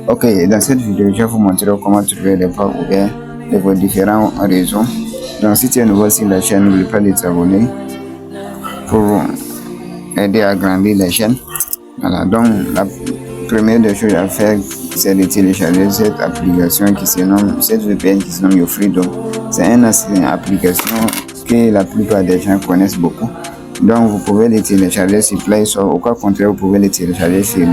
Ok, dans cette vidéo, je vais vous montrer comment trouver les ports ouverts de vos différents réseaux. Donc, si tu es nouveau sur la chaîne, n'oublie pas de t'abonner pour aider à grandir la chaîne. Voilà, donc la première des choses à faire, c'est de télécharger cette application cette VPN qui se nomme YouFreedom. C'est une application que la plupart des gens connaissent beaucoup. Donc, vous pouvez les télécharger sur Play Store. Au cas contraire, vous pouvez les télécharger sur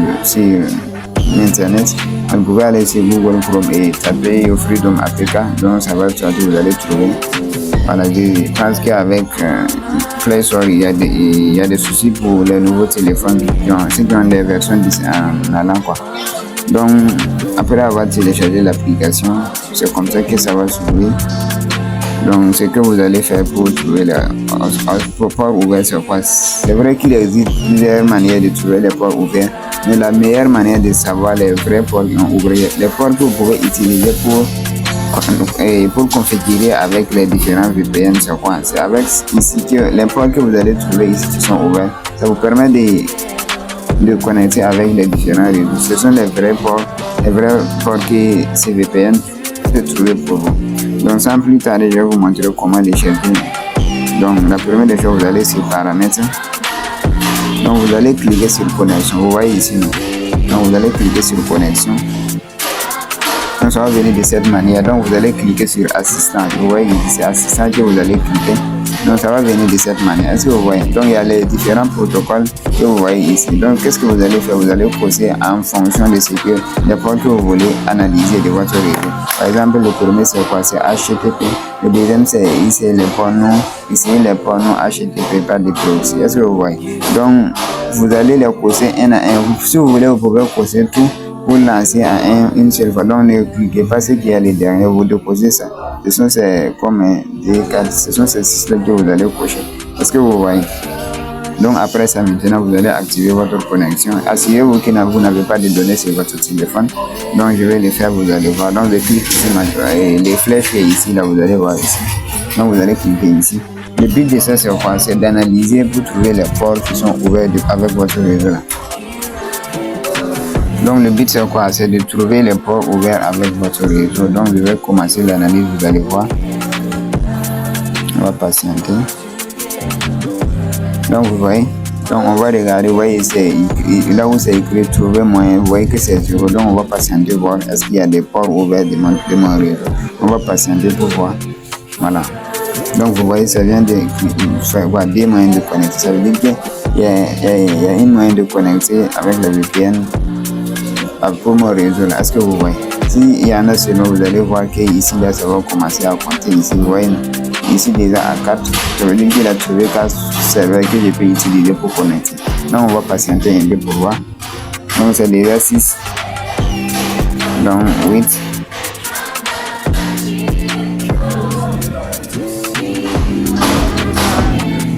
Internet. Vous pouvez aller sur Google Chrome et taper YouFreedom Africa. Donc, ça va traduire, vous allez trouver. Voilà, je pense qu'avec Play Store, il y a des soucis pour les nouveaux téléphones ceux qui ont des versions en allant quoi. Donc, après avoir téléchargé l'application, c'est comme ça que ça va s'ouvrir. Donc, ce que vous allez faire pour trouver les ports ouverts, c'est quoi? C'est vrai qu'il existe plusieurs manières de trouver les ports ouverts, mais la meilleure manière de savoir les vrais ports ouverts, les ports que vous pouvez utiliser pour configurer avec les différents VPN, c'est quoi? C'est avec ici que les ports que vous allez trouver ici qui sont ouverts, ça vous permet de connecter avec les différents réseaux. Ce sont les vrais ports que ces VPN peuvent trouver pour vous. Donc, sans plus tarder, je vais vous montrer comment les chercher. Donc, la première des choses, vous allez sur paramètres. Donc, vous allez cliquer sur connexion. Vous voyez ici, non? Donc, vous allez cliquer sur connexion. Donc, ça va venir de cette manière. Donc, vous allez cliquer sur assistant. Vous voyez ici, c'est assistant que vous allez cliquer. Donc, ça va venir de cette manière. Est-ce que vous voyez? Donc, il y a les différents protocoles que vous voyez ici. Donc, qu'est-ce que vous allez faire? Vous allez poser en fonction de ce que les ports que vous voulez analyser de votre réseau. Par exemple, le premier, c'est quoi? C'est HTTP. Le deuxième, c'est ici les ports non HTTP, pas de proxy. Est-ce que vous voyez? Donc, vous allez les poser un à un. Si vous voulez, vous pouvez poser tout pour lancer à une seule fois. Donc, ne cliquez pas ce qu'il y a les derniers, vous déposez ça. Ce sont ces systèmes que vous allez cocher. Est-ce que vous voyez? Donc, après ça, maintenant, vous allez activer votre connexion. Assurez-vous que vous n'avez pas de données sur votre téléphone. Donc, je vais le faire, vous allez voir. Donc, je clique ici, et les flèches ici, là, vous allez voir ici. Donc, vous allez cliquer ici. Le but de ça, c'est quoi? C'est d'analyser pour trouver les ports qui sont ouverts avec votre réseau là. Donc, le but, c'est quoi? C'est de trouver les ports ouverts avec votre réseau. Donc, je vais commencer l'analyse, vous allez voir. On va patienter. Donc, vous voyez. Donc, on va regarder. Vous voyez, là où c'est écrit trouver moyen. Vous voyez que c'est 0. Donc, on va patienter voir est-ce qu'il y a des ports ouverts de mon réseau. On va patienter pour voir. Voilà. Donc, vous voyez, ça vient de faire des moyens de connecter. Ça veut dire qu'il y a une moyen de connecter avec le VPN. Pour mon réseau là, est-ce que vous voyez? S'il y en a seulement, vous allez voir que ici là, ça va commencer à compter. Ici, vous voyez, ici déjà à 4, ça veut dire qu'il a trouvé 4 serveurs que je peux utiliser pour connecter. Donc, on va patienter un peu pour voir. Donc, c'est déjà 6. Donc, 8.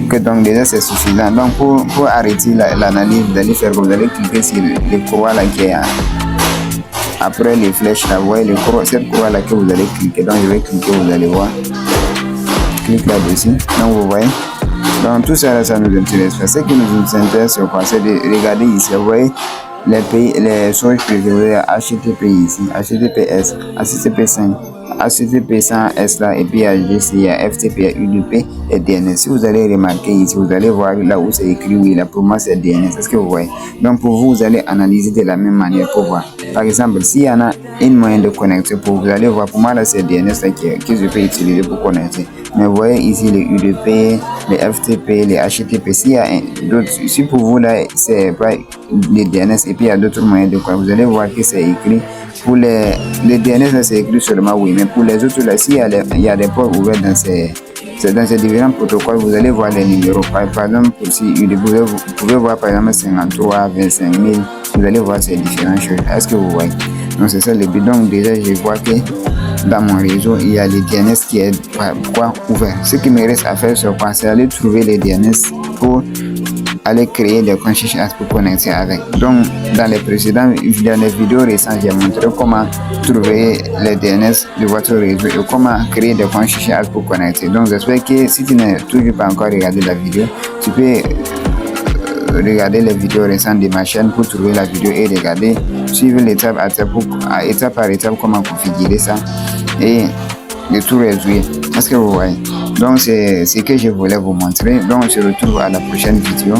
Ok, donc déjà c'est suffisant. Donc, pour arrêter l'analyse, vous allez cliquer sur le courroie là qui est après les flèches là. Vous voyez cette courroie là que vous allez cliquer. Donc, je vais cliquer, vous allez voir. Clique là-dessus. Donc, vous voyez. Donc, tout ça là, ça nous intéresse. Ce qui nous intéresse, c'est de regarder ici. Vous voyez les sources préférées HTTP ici, HTTPS, HTTP5, HTTP100S là, et puis HDC, il y a FTP, UDP et DNS. Si vous allez remarquer ici, vous allez voir là où c'est écrit, oui, là pour moi c'est DNS. Est-ce que vous voyez? Donc, pour vous, vous allez analyser de la même manière pour voir. Par exemple, s'il y en a une moyen de connecter, vous allez voir, pour moi là c'est DNS là que je peux utiliser pour connecter. Mais vous voyez ici les UDP, les FTP, les HTTP. S'il y a d'autres, si pour vous là c'est pas les DNS et puis il y a d'autres moyens de quoi, vous allez voir que c'est écrit. Pour les DNS là c'est écrit seulement oui, mais pour les autres là, s'il y a des ports ouverts dans ces différents protocoles, vous allez voir les numéros. Par exemple, si vous pouvez voir par exemple 53, 25 000, vous allez voir ces différentes choses. Est-ce que vous voyez? Donc, c'est ça le but. Donc, déjà, je vois que dans mon réseau, il y a les DNS qui est ouvert. Ce qui me reste à faire, c'est aller trouver les DNS pour aller créer des comptes SSH pour connecter avec. Donc, dans les vidéos récentes, j'ai montré comment trouver les DNS de votre réseau et comment créer des comptes SSH pour connecter. Donc, j'espère que si tu n'as toujours pas encore regardé la vidéo, tu peux regarder les vidéos récentes de ma chaîne pour trouver la vidéo et regarder, suivre l'étape par étape comment configurer ça et de tout résoudre. Est-ce que vous voyez? Donc c'est ce que je voulais vous montrer. Donc on se retrouve à la prochaine vidéo.